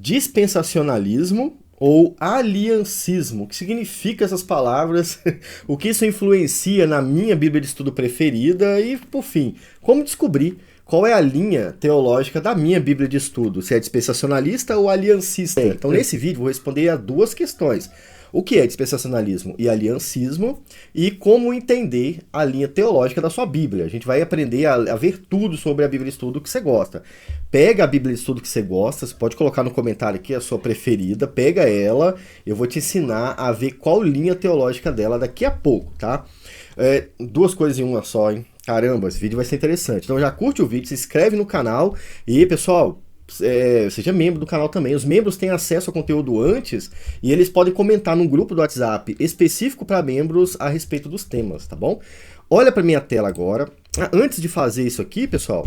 dispensacionalismo ou aliancismo. O que significa essas palavras? O que isso influencia na minha Bíblia de estudo preferida? E, por fim, como descobrir qual é a linha teológica da minha Bíblia de estudo? Se é dispensacionalista ou aliancista? Então, nesse vídeo, vou responder a duas questões. O que é dispensacionalismo e aliancismo e como entender a linha teológica da sua Bíblia. A gente vai aprender a ver tudo sobre a Bíblia de estudo que você gosta. Pega a Bíblia de estudo que você gosta, você pode colocar no comentário aqui a sua preferida, pega ela, eu vou te ensinar a ver qual linha teológica dela daqui a pouco, tá? Duas coisas em uma só, hein? Caramba, esse vídeo vai ser interessante. Então já curte o vídeo, se inscreve no canal e, pessoal, seja membro do canal também. Os membros têm acesso ao conteúdo antes e eles podem comentar num grupo do WhatsApp específico para membros a respeito dos temas, tá bom? Olha para minha tela agora. Antes de fazer isso aqui, pessoal,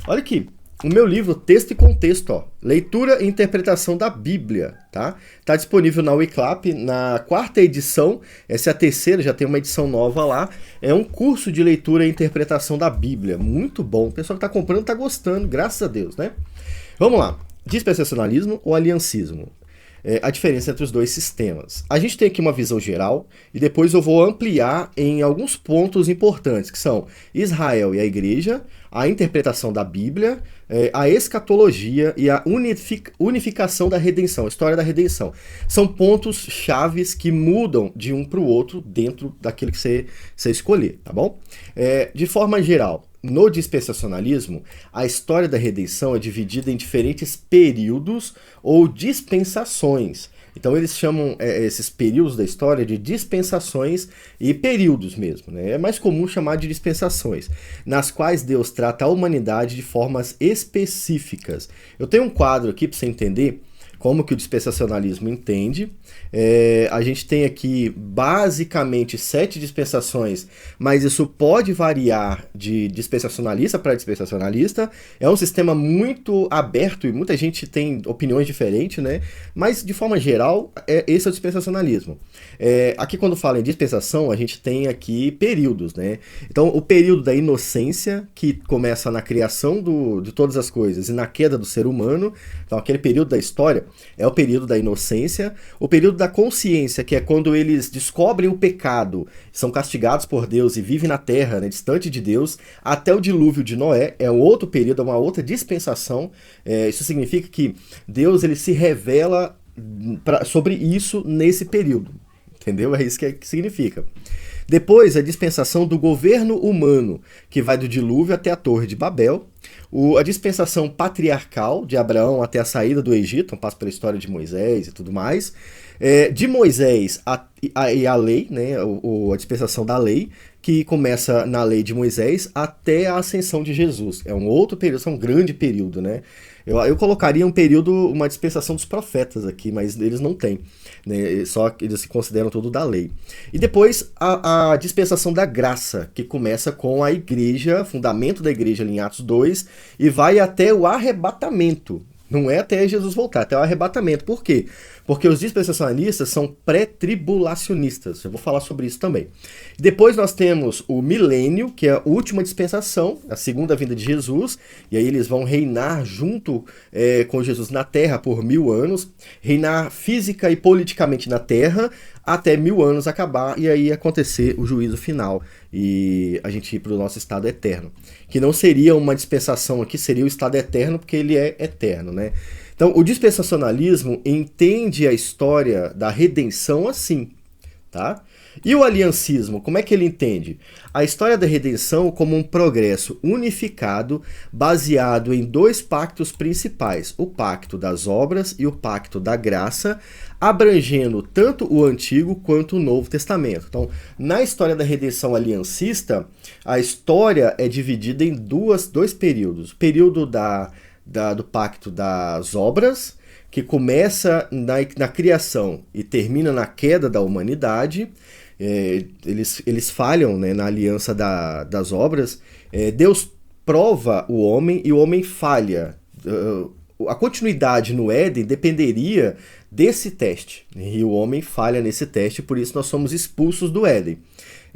olha aqui. O meu livro Texto e Contexto, ó, Leitura e Interpretação da Bíblia, tá? Tá disponível na Wiclap, na 4ª edição, essa é a 3ª, já tem uma edição nova lá. É um curso de leitura e interpretação da Bíblia, muito bom. O pessoal que tá comprando tá gostando, graças a Deus, né? Vamos lá, dispensacionalismo ou aliancismo? A diferença entre os dois sistemas. A gente tem aqui uma visão geral e depois eu vou ampliar em alguns pontos importantes, que são Israel e a igreja, a interpretação da Bíblia, a escatologia e a unificação da redenção, a história da redenção. São pontos chaves que mudam de um para o outro dentro daquilo que você escolher, tá bom? De forma geral, no dispensacionalismo, a história da redenção é dividida em diferentes períodos ou dispensações. Então eles chamam esses períodos da história de dispensações e períodos mesmo, né? É mais comum chamar de dispensações, nas quais Deus trata a humanidade de formas específicas. Eu tenho um quadro aqui para você entender como que o dispensacionalismo entende. A gente tem aqui basicamente 7 dispensações, mas isso pode variar de dispensacionalista para dispensacionalista. É um sistema muito aberto e muita gente tem opiniões diferentes, né? Mas de forma geral, esse é o dispensacionalismo. Aqui quando fala em dispensação, a gente tem aqui períodos, né? Então o período da inocência, que começa na criação de todas as coisas e na queda do ser humano. Então aquele período da história é o período da inocência. O período da consciência, que é quando eles descobrem o pecado, são castigados por Deus e vivem na terra, né, distante de Deus, até o dilúvio de Noé, é um outro período, é uma outra dispensação. Isso significa que Deus ele se revela sobre isso nesse período, entendeu? É isso que significa. Depois, a dispensação do governo humano, que vai do dilúvio até a Torre de Babel. A dispensação patriarcal, de Abraão até a saída do Egito, então passa pela história de Moisés e tudo mais. De Moisés e a lei, né, a dispensação da lei, que começa na lei de Moisés até a ascensão de Jesus. É um outro período, é um grande período, né? Eu colocaria um período, uma dispensação dos profetas aqui, mas eles não têm, né? Só que eles se consideram tudo da lei. E depois a dispensação da graça, que começa com a igreja, fundamento da igreja ali em Atos 2, e vai até o arrebatamento. Não é até Jesus voltar, até o arrebatamento. Por quê? Porque os dispensacionalistas são pré-tribulacionistas. Eu vou falar sobre isso também. Depois nós temos o milênio, que é a última dispensação, a segunda vinda de Jesus. E aí eles vão reinar junto com Jesus na Terra por 1000 anos. Reinar física e politicamente na Terra até 1000 anos acabar e aí acontecer o juízo final. E a gente ir para o nosso estado eterno. Que não seria uma dispensação aqui, seria o estado eterno, porque ele é eterno, né? Então, o dispensacionalismo entende a história da redenção assim, tá? E o aliancismo, como é que ele entende? A história da redenção como um progresso unificado, baseado em 2 pactos principais, o pacto das obras e o pacto da graça, abrangendo tanto o Antigo quanto o Novo Testamento. Então, na história da redenção aliancista, a história é dividida em dois períodos. O período do pacto das obras, que começa na criação e termina na queda da humanidade. Eles falham, né, na aliança das obras. Deus prova o homem e o homem falha. A continuidade no Éden dependeria desse teste. E o homem falha nesse teste, por isso nós somos expulsos do Éden.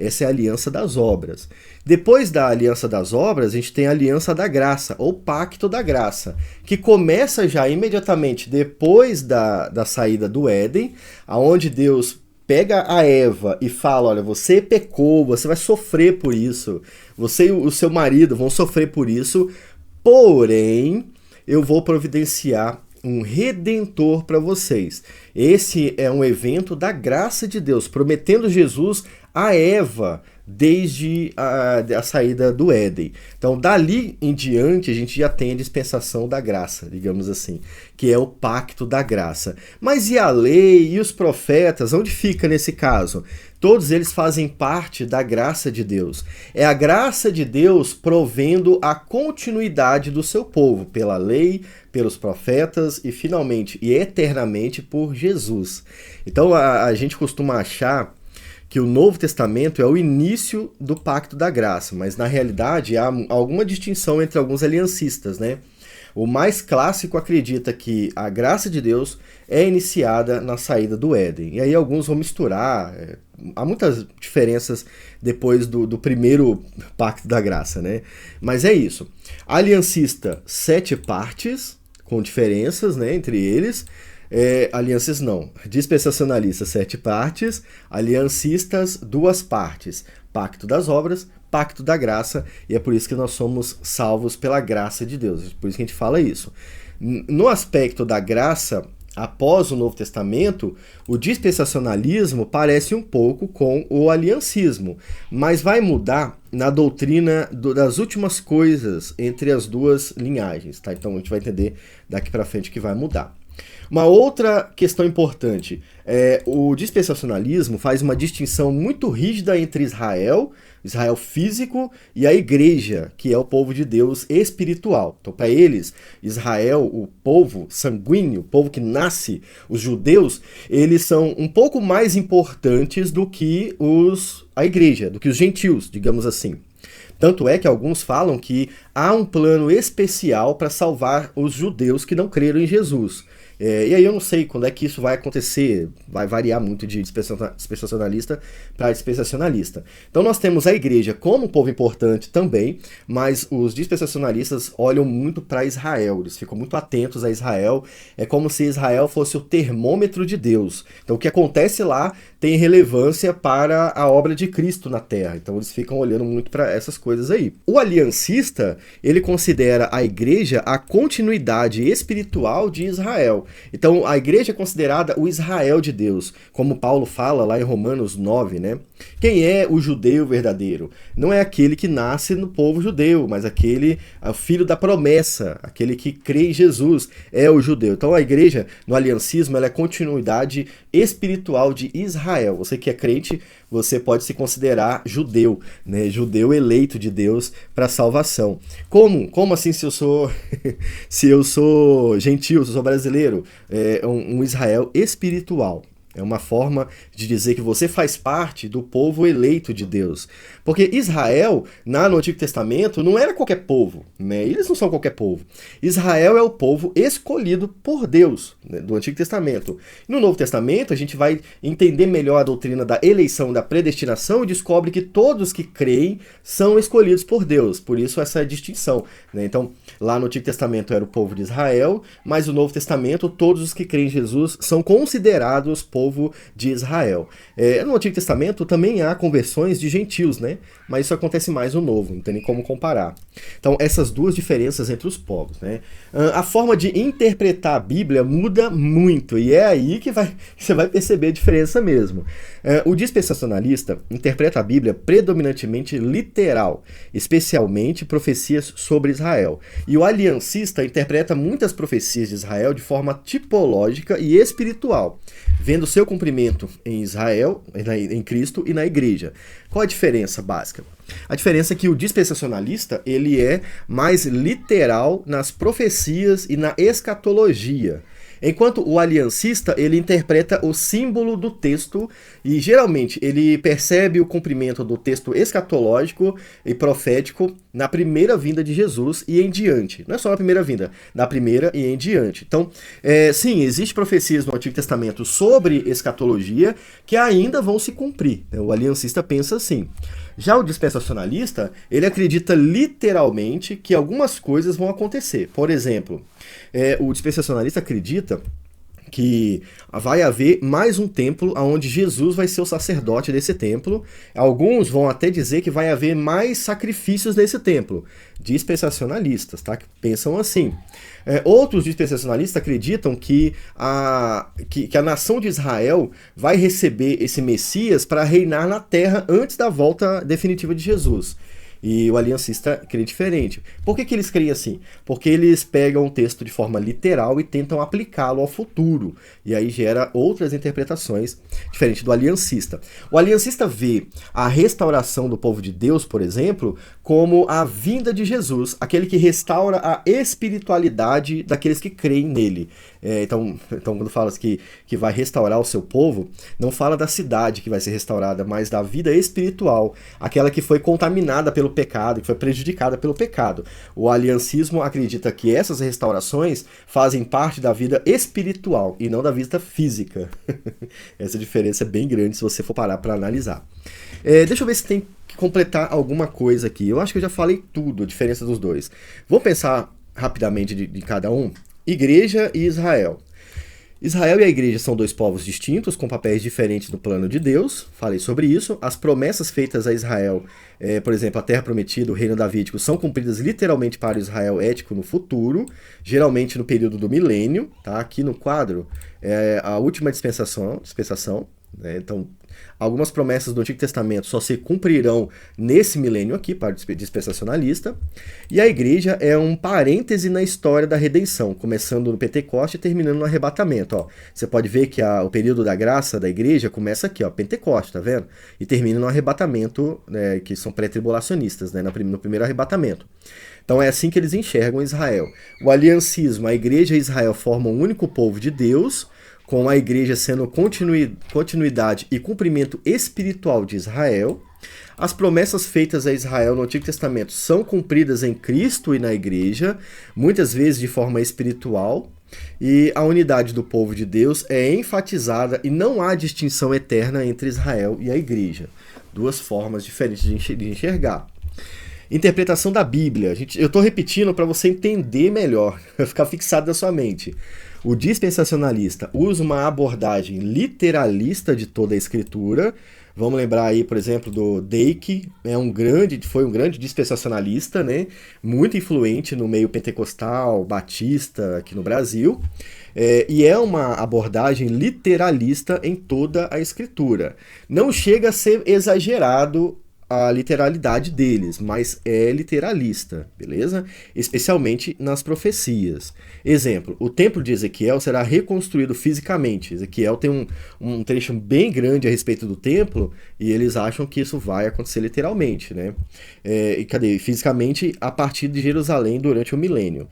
Essa é a aliança das obras. Depois da aliança das obras, a gente tem a aliança da graça, ou pacto da graça, que começa já imediatamente depois da saída do Éden, aonde Deus pega a Eva e fala, olha, você pecou, você vai sofrer por isso, você e o seu marido vão sofrer por isso, porém, eu vou providenciar um redentor para vocês. Esse é um evento da graça de Deus, prometendo Jesus a Eva desde a saída do Éden. Então, dali em diante, a gente já tem a dispensação da graça, digamos assim, que é o pacto da graça. Mas e a lei e os profetas? Onde fica nesse caso? Todos eles fazem parte da graça de Deus. É a graça de Deus provendo a continuidade do seu povo, pela lei, pelos profetas e finalmente e eternamente por Jesus. Então a gente costuma achar que o Novo Testamento é o início do pacto da graça, mas na realidade há alguma distinção entre alguns aliancistas, né? O mais clássico acredita que a graça de Deus é iniciada na saída do Éden. E aí alguns vão misturar. Há muitas diferenças depois do primeiro pacto da graça, né? Mas é isso. Aliancista, 7 partes, com diferenças, né, entre eles. Alianças não. Dispensacionalistas, 7 partes. Aliancistas, 2 partes. Pacto das obras, pacto da graça, e é por isso que nós somos salvos pela graça de Deus. Por isso que a gente fala isso. No aspecto da graça, após o Novo Testamento, o dispensacionalismo parece um pouco com o aliancismo, mas vai mudar na doutrina das últimas coisas entre as duas linhagens, tá? Então a gente vai entender daqui para frente que vai mudar. Uma outra questão importante é o dispensacionalismo faz uma distinção muito rígida entre Israel físico, e a igreja, que é o povo de Deus espiritual. Então, para eles, Israel, o povo sanguíneo, o povo que nasce, os judeus, eles são um pouco mais importantes do que a igreja, do que os gentios, digamos assim. Tanto é que alguns falam que há um plano especial para salvar os judeus que não creram em Jesus. E aí eu não sei quando é que isso vai acontecer, vai variar muito de dispensacionalista para dispensacionalista. Então nós temos a igreja como um povo importante também, mas os dispensacionalistas olham muito para Israel, eles ficam muito atentos a Israel, é como se Israel fosse o termômetro de Deus. Então o que acontece lá tem relevância para a obra de Cristo na Terra, então eles ficam olhando muito para essas coisas aí. O aliancista, ele considera a igreja a continuidade espiritual de Israel. Então, a igreja é considerada o Israel de Deus, como Paulo fala lá em Romanos 9, né? Quem é o judeu verdadeiro? Não é aquele que nasce no povo judeu, mas o filho da promessa, aquele que crê em Jesus, é o judeu. Então, a igreja, no aliancismo, ela é a continuidade espiritual de Israel. Você que é crente, você pode se considerar judeu, né? Judeu eleito de Deus para salvação. Como assim se eu sou se eu sou gentil, se eu sou brasileiro? É um Israel espiritual. É uma forma de dizer que você faz parte do povo eleito de Deus. Porque Israel, no Antigo Testamento, não era qualquer povo, né? Eles não são qualquer povo. Israel é o povo escolhido por Deus, né, do Antigo Testamento. No Novo Testamento, a gente vai entender melhor a doutrina da eleição, da predestinação, e descobre que todos que creem são escolhidos por Deus. Por isso essa distinção, né? Então, lá no Antigo Testamento era o povo de Israel, mas no Novo Testamento, todos os que creem em Jesus são considerados povo de Israel. No Antigo Testamento também há conversões de gentios, né? Mas isso acontece mais no Novo, não tem nem como comparar. Então, essas duas diferenças entre os povos, né? A forma de interpretar a Bíblia muda muito, e é aí que você vai perceber a diferença mesmo. O dispensacionalista interpreta a Bíblia predominantemente literal, especialmente profecias sobre Israel. E o aliancista interpreta muitas profecias de Israel de forma tipológica e espiritual, vendo seu cumprimento em Israel, em Cristo e na igreja. Qual a diferença básica? A diferença é que o dispensacionalista ele é mais literal nas profecias e na escatologia. Enquanto o aliancista, ele interpreta o símbolo do texto e geralmente ele percebe o cumprimento do texto escatológico e profético na primeira vinda de Jesus e em diante. Não é só na primeira vinda, na primeira e em diante. Então, sim, existe profecias no Antigo Testamento sobre escatologia que ainda vão se cumprir. O aliancista pensa assim. Já o dispensacionalista, ele acredita literalmente que algumas coisas vão acontecer. Por exemplo, o dispensacionalista acredita que vai haver mais um templo onde Jesus vai ser o sacerdote desse templo. Alguns vão até dizer que vai haver mais sacrifícios nesse templo. Dispensacionalistas, tá? Que pensam assim. Outros dispensacionalistas acreditam que a nação de Israel vai receber esse Messias para reinar na terra antes da volta definitiva de Jesus. E o aliancista crê diferente. Por que eles creem assim? Porque eles pegam o texto de forma literal e tentam aplicá-lo ao futuro. E aí gera outras interpretações diferentes do aliancista. O aliancista vê a restauração do povo de Deus, por exemplo, como a vinda de Jesus, aquele que restaura a espiritualidade daqueles que creem nele. Então quando fala que vai restaurar o seu povo, não fala da cidade que vai ser restaurada, mas da vida espiritual, aquela que foi contaminada pelo pecado, que foi prejudicada pelo pecado. O aliancismo acredita que essas restaurações fazem parte da vida espiritual e não da vida física. Essa diferença é bem grande se você for parar para analisar. Deixa eu ver se tem que completar alguma coisa aqui. Eu acho que eu já falei tudo, a diferença dos dois. Vou pensar rapidamente de cada um. Igreja e Israel. Israel e a igreja são dois povos distintos, com papéis diferentes no plano de Deus. Falei sobre isso. As promessas feitas a Israel, por exemplo, a terra prometida, o reino davídico, são cumpridas literalmente para o Israel ético no futuro, geralmente no período do milênio. Tá? Aqui no quadro, a última dispensação, né? Então, algumas promessas do Antigo Testamento só se cumprirão nesse milênio aqui, para o dispensacionalista. E a igreja é um parêntese na história da redenção, começando no Pentecoste e terminando no arrebatamento. Ó. Você pode ver que o período da graça da igreja começa aqui, ó, Pentecoste, tá vendo? E termina no arrebatamento, né, que são pré-tribulacionistas, né, no primeiro arrebatamento. Então é assim que eles enxergam Israel. O aliancismo, a igreja e Israel formam um único povo de Deus, com a igreja sendo continuidade e cumprimento espiritual de Israel. As promessas feitas a Israel no Antigo Testamento são cumpridas em Cristo e na igreja, muitas vezes de forma espiritual, e a unidade do povo de Deus é enfatizada e não há distinção eterna entre Israel e a igreja. Duas formas diferentes de enxergar. Interpretação da Bíblia. Eu estou repetindo para você entender melhor, ficar fixado na sua mente. O dispensacionalista usa uma abordagem literalista de toda a escritura. Vamos lembrar aí, por exemplo, do Dake, foi um grande dispensacionalista, né? Muito influente no meio pentecostal, batista aqui no Brasil. E é uma abordagem literalista em toda a escritura. Não chega a ser exagerado a literalidade deles, mas é literalista, beleza? Especialmente nas profecias. Exemplo, o templo de Ezequiel será reconstruído fisicamente. Ezequiel tem um trecho bem grande a respeito do templo e eles acham que isso vai acontecer literalmente, né? Fisicamente a partir de Jerusalém durante o milênio.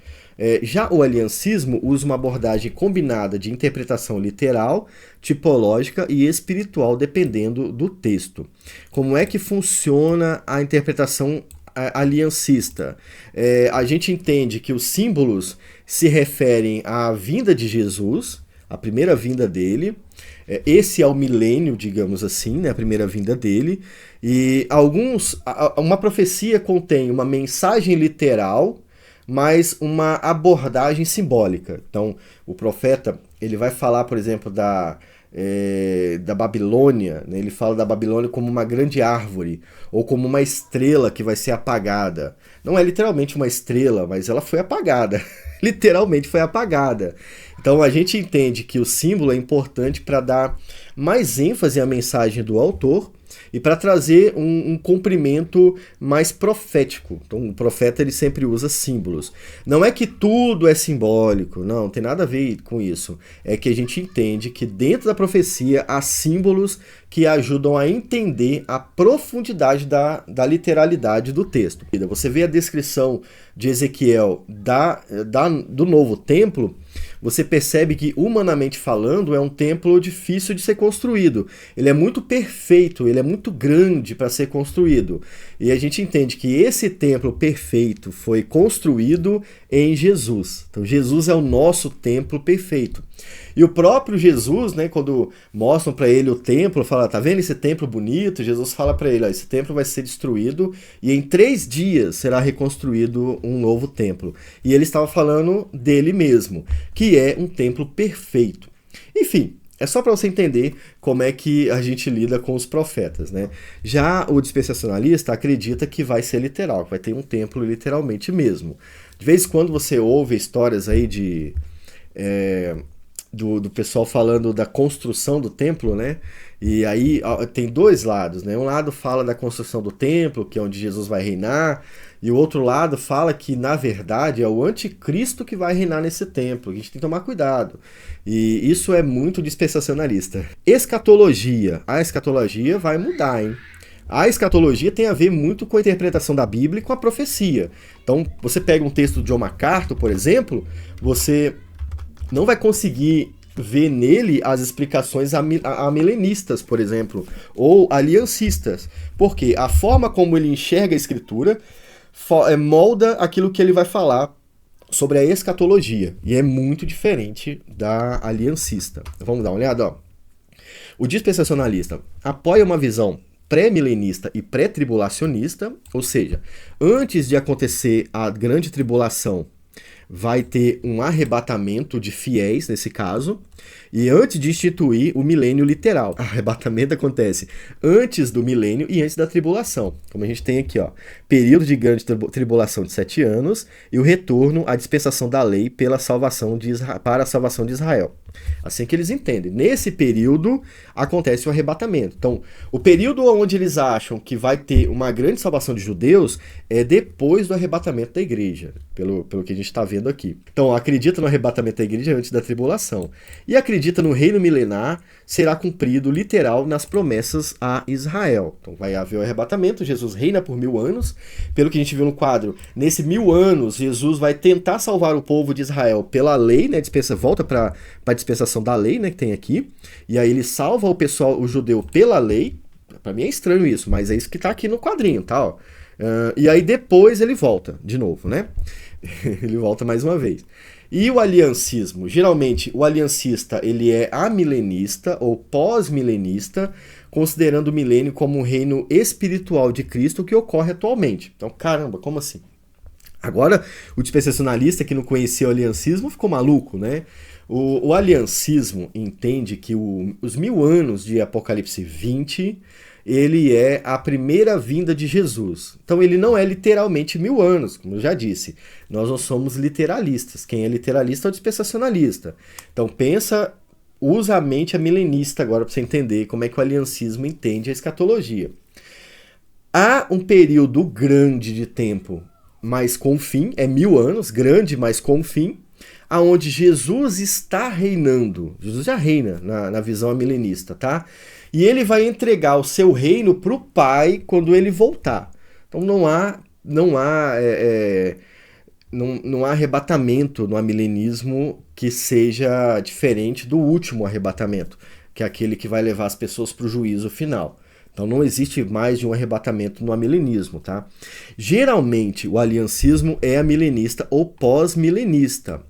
Já o aliancismo usa uma abordagem combinada de interpretação literal, tipológica e espiritual, dependendo do texto. Como é que funciona a interpretação aliancista? A gente entende que os símbolos se referem à vinda de Jesus, a primeira vinda dele. Esse é o milênio, digamos assim, né, a primeira vinda dele. E uma profecia contém uma mensagem literal, mas uma abordagem simbólica. Então, o profeta ele vai falar, por exemplo, da Babilônia, né? Ele fala da Babilônia como uma grande árvore, ou como uma estrela que vai ser apagada. Não é literalmente uma estrela, mas ela foi apagada. Literalmente foi apagada. Então a gente entende que o símbolo é importante para dar mais ênfase à mensagem do autor e para trazer um cumprimento mais profético. Então o profeta ele sempre usa símbolos. Não é que tudo é simbólico, não tem nada a ver com isso. É que a gente entende que dentro da profecia há símbolos que ajudam a entender a profundidade da literalidade do texto. Você vê a descrição de Ezequiel do novo templo, você percebe que, humanamente falando, é um templo difícil de ser construído. Ele é muito perfeito, ele é muito grande para ser construído. E a gente entende que esse templo perfeito foi construído em Jesus. Então Jesus é o nosso templo perfeito. E o próprio Jesus, né, quando mostram para ele o templo, fala, tá vendo esse templo bonito? Jesus fala para ele, ó, esse templo vai ser destruído e em 3 dias será reconstruído um novo templo. E ele estava falando dele mesmo, que é um templo perfeito. Enfim, é só para você entender como é que a gente lida com os profetas, né? Já o dispensacionalista acredita que vai ser literal, que vai ter um templo literalmente mesmo. De vez em quando você ouve histórias aí do pessoal falando da construção do templo, né? E aí tem 2 lados, né? Um lado fala da construção do templo, que é onde Jesus vai reinar, e o outro lado fala que, na verdade, é o anticristo que vai reinar nesse templo. A gente tem que tomar cuidado. E isso é muito dispensacionalista. Escatologia. A escatologia vai mudar, hein? A escatologia tem a ver muito com a interpretação da Bíblia e com a profecia. Então, você pega um texto de John MacArthur, por exemplo, você não vai conseguir ver nele as explicações amilenistas, por exemplo, ou aliancistas, porque a forma como ele enxerga a escritura molda aquilo que ele vai falar sobre a escatologia, e é muito diferente da aliancista. Vamos dar uma olhada, ó. O dispensacionalista apoia uma visão pré-milenista e pré-tribulacionista, ou seja, antes de acontecer a grande tribulação, vai ter um arrebatamento de fiéis, nesse caso, e antes de instituir o milênio literal. O arrebatamento acontece antes do milênio e antes da tribulação. Como a gente tem aqui, ó, período de grande tribulação de 7 anos e o retorno à dispensação da lei para a salvação de Israel. Assim que eles entendem. Nesse período acontece o arrebatamento. Então, o período onde eles acham que vai ter uma grande salvação de judeus é depois do arrebatamento da igreja, pelo que a gente está vendo aqui. Então, acredita no arrebatamento da igreja antes da tribulação. E acredita no reino milenar será cumprido literal nas promessas a Israel. Então, vai haver o arrebatamento, Jesus reina por 1000 anos. Pelo que a gente viu no quadro, nesse 1000 anos, Jesus vai tentar salvar o povo de Israel pela lei, né? Volta para a dispensação da lei, né, que tem aqui, e aí ele salva o judeu pela lei. Para mim é estranho isso, mas é isso que tá aqui no quadrinho, tá? Ó. E aí depois ele volta de novo, né? Ele volta mais uma vez. E o aliancismo? Geralmente o aliancista ele é amilenista ou pós-milenista, considerando o milênio como um reino espiritual de Cristo que ocorre atualmente. Então, caramba, como assim? Agora, o dispensacionalista que não conhecia o aliancismo ficou maluco, né? O aliancismo entende que os 1000 anos de Apocalipse 20, ele é a primeira vinda de Jesus. Então ele não é literalmente 1000 anos, como eu já disse. Nós não somos literalistas. Quem é literalista é o dispensacionalista. Então usa a mente milenista agora para você entender como é que o aliancismo entende a escatologia. Há um período grande de tempo, mas com fim, é 1000 anos, grande, mas com fim, aonde Jesus está reinando. Jesus já reina na visão milenista, tá? E ele vai entregar o seu reino para o Pai quando ele voltar. Então não há arrebatamento no amilenismo que seja diferente do último arrebatamento, que é aquele que vai levar as pessoas para o juízo final. Então não existe mais de um arrebatamento no amilenismo, tá? Geralmente o aliancismo é amilenista ou pós-milenista.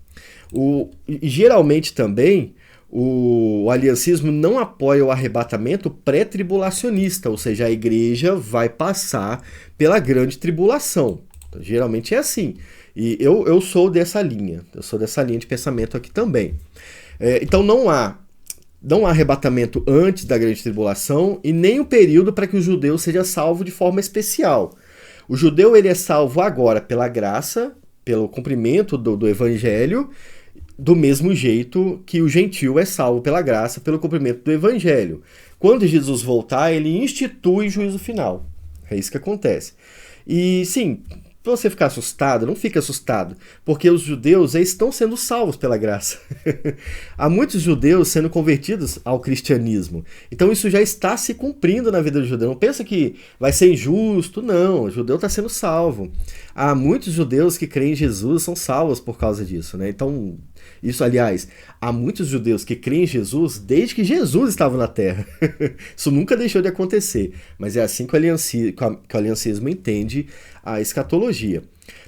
E geralmente também o aliancismo não apoia o arrebatamento pré-tribulacionista, ou seja, a igreja vai passar pela grande tribulação. Então, geralmente é assim. E eu sou dessa linha, de pensamento aqui também. Então não há arrebatamento antes da grande tribulação e nem o período para que o judeu seja salvo de forma especial. O judeu ele é salvo agora pela graça, pelo cumprimento do evangelho, do mesmo jeito que o gentio é salvo pela graça, pelo cumprimento do evangelho. Quando Jesus voltar, ele institui o juízo final. É isso que acontece. E sim, para você ficar assustado, não fique assustado, porque os judeus estão sendo salvos pela graça. Há muitos judeus sendo convertidos ao cristianismo. Então isso já está se cumprindo na vida do judeu. Não pensa que vai ser injusto, não. O judeu está sendo salvo. Há muitos judeus que creem em Jesus são salvos por causa disso, né? Então Isso, aliás, há muitos judeus que creem em Jesus desde que Jesus estava na Terra. Isso nunca deixou de acontecer, mas é assim que o aliancismo entende a escatologia.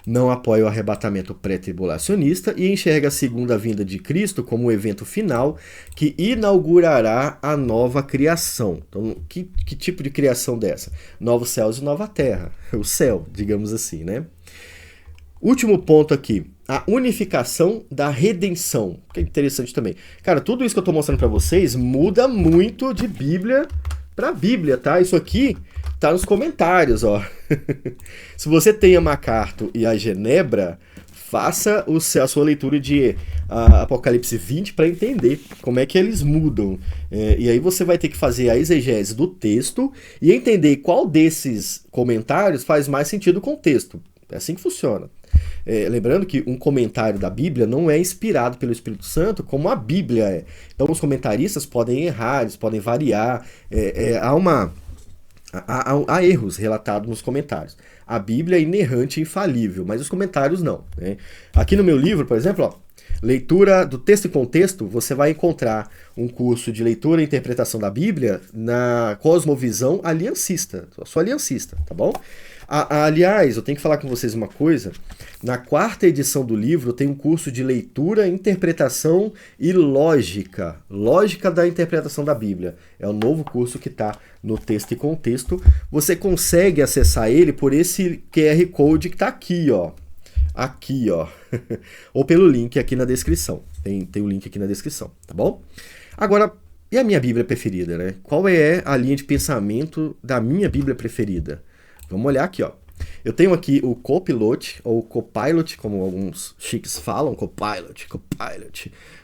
Não apoia o arrebatamento pré-tribulacionista e enxerga a segunda vinda de Cristo como o evento final que inaugurará a nova criação. Então, que tipo de criação dessa? Novos céus e nova terra. O céu, digamos assim, né? Último ponto aqui, a unificação da redenção, que é interessante também. Cara, tudo isso que eu estou mostrando para vocês muda muito de Bíblia para Bíblia, tá? Isso aqui tá nos comentários, ó. Se você tem a MacArthur e a Genebra, faça a sua leitura de Apocalipse 20 para entender como é que eles mudam. E aí você vai ter que fazer a exegese do texto e entender qual desses comentários faz mais sentido com o texto. É assim que funciona. Lembrando que um comentário da Bíblia não é inspirado pelo Espírito Santo como a Bíblia é. Então os comentaristas podem errar, eles podem variar. Há erros relatados nos comentários. A Bíblia é inerrante e infalível, mas os comentários não, né? Aqui no meu livro, por exemplo, ó, leitura do texto e contexto, você vai encontrar um curso de leitura e interpretação da Bíblia na Cosmovisão Aliancista. Eu sou aliancista, tá bom? Aliás, eu tenho que falar com vocês uma coisa. Na 4ª edição do livro tem um curso de leitura, interpretação e lógica. Lógica da interpretação da Bíblia. É o novo curso que está no texto e contexto. Você consegue acessar ele por esse QR Code que está aqui, ó. Aqui, ó. Ou pelo link aqui na descrição. Tem o link aqui na descrição, tá bom? Agora, e a minha Bíblia preferida, né? Qual é a linha de pensamento da minha Bíblia preferida? Vamos olhar aqui, ó. Eu tenho aqui o Copilot, ou Copilot, como alguns chiques falam, Copilot.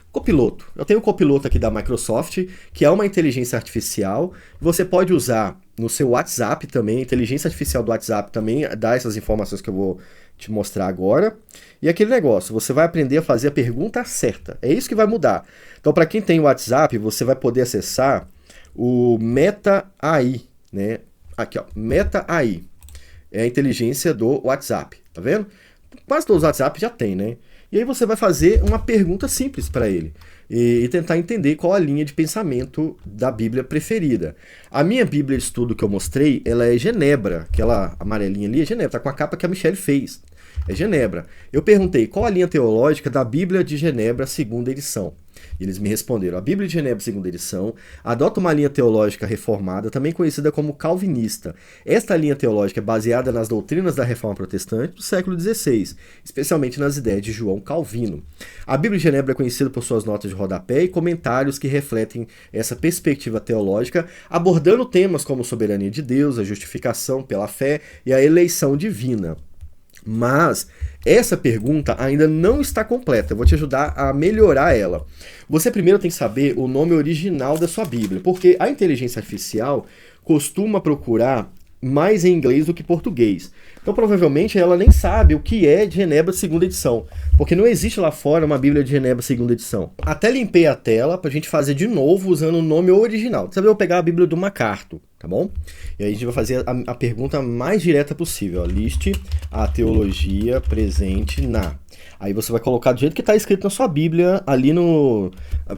Copiloto. Eu tenho o Copiloto aqui da Microsoft, que é uma inteligência artificial. Você pode usar no seu WhatsApp também, a inteligência artificial do WhatsApp também dá essas informações que eu vou te mostrar agora. E aquele negócio, você vai aprender a fazer a pergunta certa. É isso que vai mudar. Então, para quem tem o WhatsApp, você vai poder acessar o Meta AI, né? Aqui, ó, Meta AI. É a inteligência do WhatsApp, tá vendo? Quase todos os WhatsApp já tem, né? E aí você vai fazer uma pergunta simples para ele e tentar entender qual a linha de pensamento da Bíblia preferida. A minha Bíblia de estudo que eu mostrei, ela é Genebra, aquela amarelinha ali é Genebra, tá com a capa que a Michelle fez. É Genebra. Eu perguntei qual a linha teológica da Bíblia de Genebra, 2ª edição. E eles me responderam, a Bíblia de Genebra, 2ª edição, adota uma linha teológica reformada, também conhecida como calvinista. Esta linha teológica é baseada nas doutrinas da Reforma Protestante do século XVI, especialmente nas ideias de João Calvino. A Bíblia de Genebra é conhecida por suas notas de rodapé e comentários que refletem essa perspectiva teológica, abordando temas como soberania de Deus, a justificação pela fé e a eleição divina. Mas essa pergunta ainda não está completa, eu vou te ajudar a melhorar ela. Você primeiro tem que saber o nome original da sua Bíblia, porque a inteligência artificial costuma procurar mais em inglês do que português. Então provavelmente ela nem sabe o que é de Genebra 2ª edição, porque não existe lá fora uma Bíblia de Genebra 2ª edição. Até limpei a tela para a gente fazer de novo usando o nome original. Você vai pegar a Bíblia do MacArthur, tá bom? E aí a gente vai fazer a pergunta mais direta possível. Ó. Liste a teologia presente na... Aí você vai colocar do jeito que está escrito na sua Bíblia, ali no...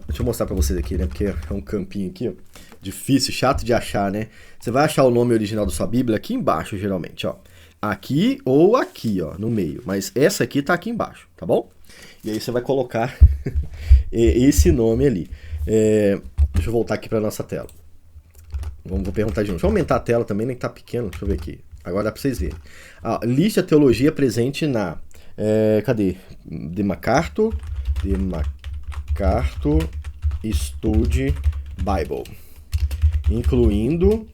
Deixa eu mostrar para vocês aqui, né? Porque é um campinho aqui, ó. Difícil, chato de achar, né? Você vai achar o nome original da sua Bíblia aqui embaixo, geralmente, ó. Aqui ou aqui, ó, no meio. Mas essa aqui tá aqui embaixo, tá bom? E aí você vai colocar esse nome ali. Deixa eu voltar aqui para nossa tela. Vou perguntar de novo. Deixa eu aumentar a tela também, nem que tá pequeno. Deixa eu ver aqui. Agora dá para vocês verem. Liste a teologia presente na... cadê? De MacArthur Study Bible. Incluindo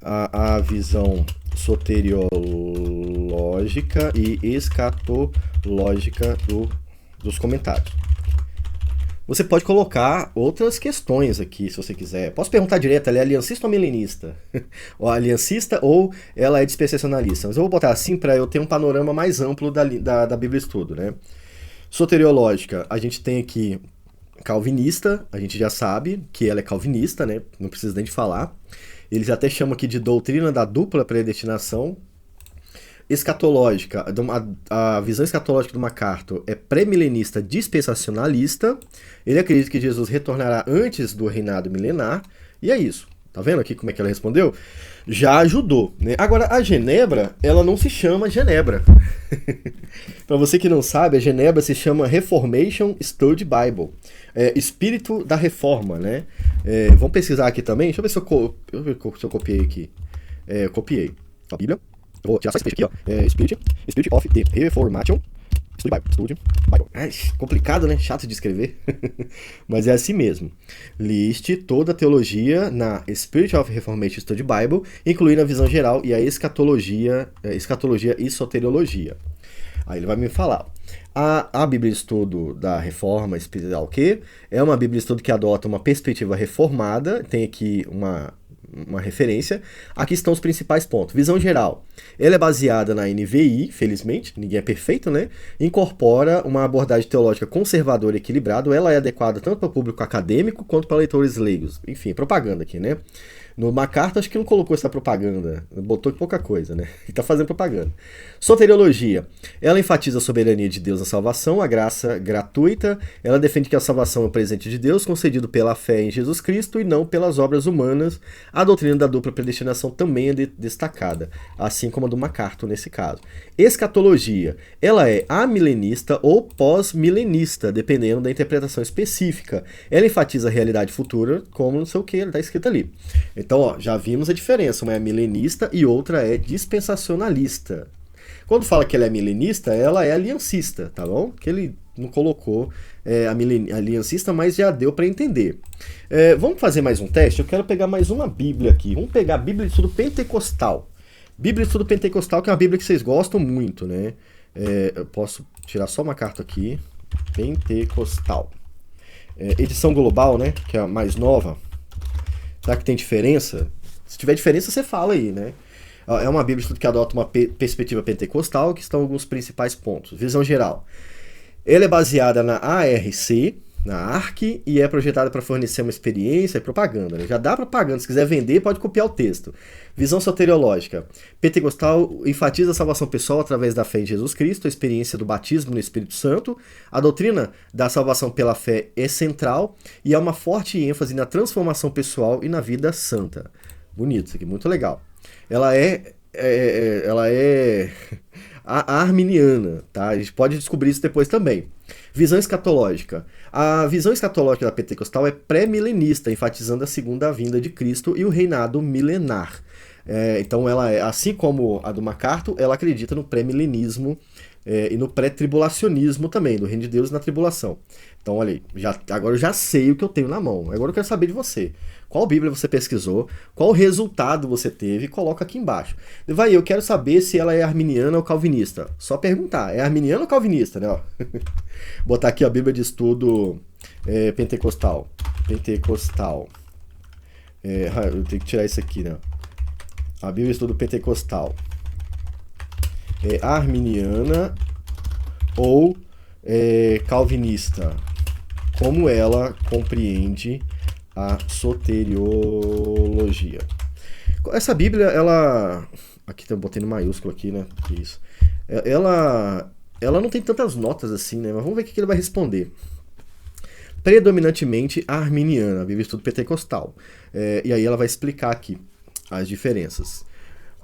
a visão soteriológica e escatológica dos comentários. Você pode colocar outras questões aqui, se você quiser. Posso perguntar direto, ela é aliancista ou milenista? Ou aliancista ou ela é dispensacionalista? Mas eu vou botar assim para eu ter um panorama mais amplo da Bíblia Estudo, né? Soteriológica, a gente tem aqui calvinista, a gente já sabe que ela é calvinista, né? Não precisa nem de falar. Eles até chamam aqui de doutrina da dupla predestinação. escatológica, a visão escatológica do MacArthur é pré-milenista dispensacionalista. Ele acredita que Jesus retornará antes do reinado milenar. E é isso. Tá vendo aqui como é que ela respondeu? Já ajudou, né? Agora, a Genebra, ela não se chama Genebra. Para você que não sabe, a Genebra se chama Reformation Study Bible. Espírito da Reforma, né? Vamos pesquisar aqui também. Deixa eu ver se eu copiei aqui. Eu copiei a Bíblia. Vou tirar só esse texto aqui, ó. Spirit of the Reformation Study Bible. Complicado, né? Chato de escrever. Mas é assim mesmo. Liste toda a teologia na Spirit of Reformation Study Bible, incluindo a visão geral e a escatologia e soteriologia. Aí ele vai me falar. A Bíblia de Estudo da Reforma Espiritual, que é uma Bíblia de Estudo que adota uma perspectiva reformada, tem aqui uma referência. Aqui estão os principais pontos. Visão geral. Ela é baseada na NVI, felizmente, ninguém é perfeito, né? Incorpora uma abordagem teológica conservadora e equilibrada. Ela é adequada tanto para o público acadêmico quanto para leitores leigos. Enfim, propaganda aqui, né? No MacArthur, acho que não colocou essa propaganda. Botou pouca coisa, né? E tá fazendo propaganda. Soteriologia. Ela enfatiza a soberania de Deus na salvação, a graça gratuita. Ela defende que a salvação é um presente de Deus, concedido pela fé em Jesus Cristo e não pelas obras humanas. A doutrina da dupla predestinação também é destacada, assim como a do MacArthur nesse caso. Escatologia. Ela é amilenista ou pós-milenista, dependendo da interpretação específica. Ela enfatiza a realidade futura, como não sei o que, está escrito ali. Então, ó, já vimos a diferença. Uma é milenista e outra é dispensacionalista. Quando fala que ela é milenista, ela é aliancista, tá bom? Que ele não colocou aliancista, mas já deu para entender. Vamos fazer mais um teste? Eu quero pegar mais uma Bíblia aqui. Vamos pegar a Bíblia de Estudo Pentecostal. Bíblia de Estudo Pentecostal, que é uma Bíblia que vocês gostam muito, né? Eu posso tirar só uma carta aqui. Pentecostal. Edição global, né? Que é a mais nova. Será que tem diferença? Se tiver diferença, você fala aí, né? É uma Bíblia de Estudo que adota uma perspectiva pentecostal, que estão alguns principais pontos. Visão geral. Ela é baseada na ARC, na ARC, e é projetada para fornecer uma experiência e propaganda, né? Já dá propaganda, se quiser vender, pode copiar o texto. Visão soteriológica. Pentecostal enfatiza a salvação pessoal através da fé em Jesus Cristo, a experiência do batismo no Espírito Santo. A doutrina da salvação pela fé é central e há uma forte ênfase na transformação pessoal e na vida santa. Bonito isso aqui, muito legal. Ela é arminiana, tá? A gente pode descobrir isso depois também. Visão escatológica. A visão escatológica da pentecostal é pré-milenista, enfatizando a segunda vinda de Cristo e o reinado milenar. Então ela é, assim como a do MacArthur, ela acredita no pré-milenismo e no pré-tribulacionismo também, do reino de Deus na tribulação. Então olha aí, agora eu já sei o que eu tenho na mão. Agora eu quero saber de você. Qual Bíblia você pesquisou, qual resultado você teve, coloca aqui embaixo. Eu quero saber se ela é arminiana ou calvinista. Só perguntar, é arminiana ou calvinista, né? Ó. Botar aqui a Bíblia de Estudo Pentecostal. Eu tenho que tirar isso aqui, né? A Bíblia de Estudo Pentecostal. É arminiana ou calvinista? Como ela compreende a soteriologia? Essa Bíblia, ela... Aqui eu botei no maiúsculo aqui, né? Que isso. Ela não tem tantas notas assim, né? Mas vamos ver o que ele vai responder. Predominantemente arminiana, a Bíblia de Estudo Pentecostal. E aí ela vai explicar aqui as diferenças.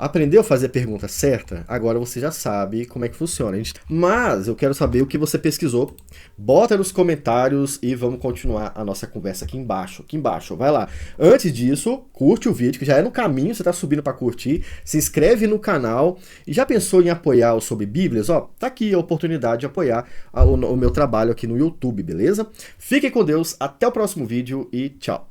Aprendeu a fazer a pergunta certa? Agora você já sabe como é que funciona. Mas eu quero saber o que você pesquisou. Bota nos comentários e vamos continuar a nossa conversa aqui embaixo. Vai lá. Antes disso, curte o vídeo, que já é no caminho, você está subindo para curtir. Se inscreve no canal. E já pensou em apoiar o Sobre Bíblias? Ó, tá aqui a oportunidade de apoiar o meu trabalho aqui no YouTube, beleza? Fiquem com Deus, até o próximo vídeo e tchau.